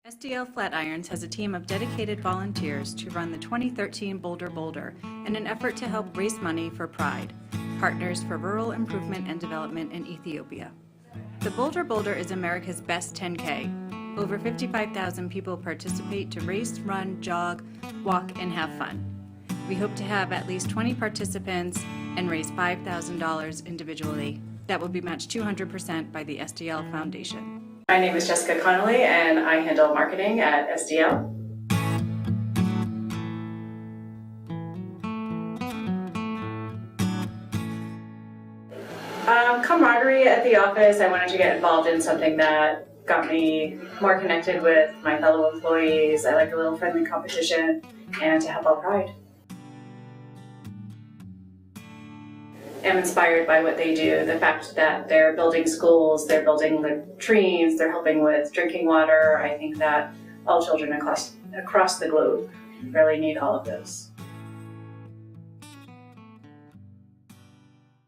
SDL Flatirons has a team of dedicated volunteers to run the 2013 Boulder Boulder in an effort to help raise money for PRIDE, Partners for Rural Improvement and Development in Ethiopia. The Boulder Boulder is America's best 10K. Over 55,000 people participate to race, run, jog, walk, and have fun. We hope to have at least 20 participants and raise $5,000 individually. That will be matched 200% by the SDL Foundation. My name is Jessica Connolly and I handle marketing at SDL. Camaraderie at the office. I wanted to get involved in something that got me more connected with my fellow employees. I like a little friendly competition and to help out PRIDE. I'm inspired by what they do, the fact that they're building schools, they're building latrines, they're helping with drinking water. I think that all children across the globe really need all of this.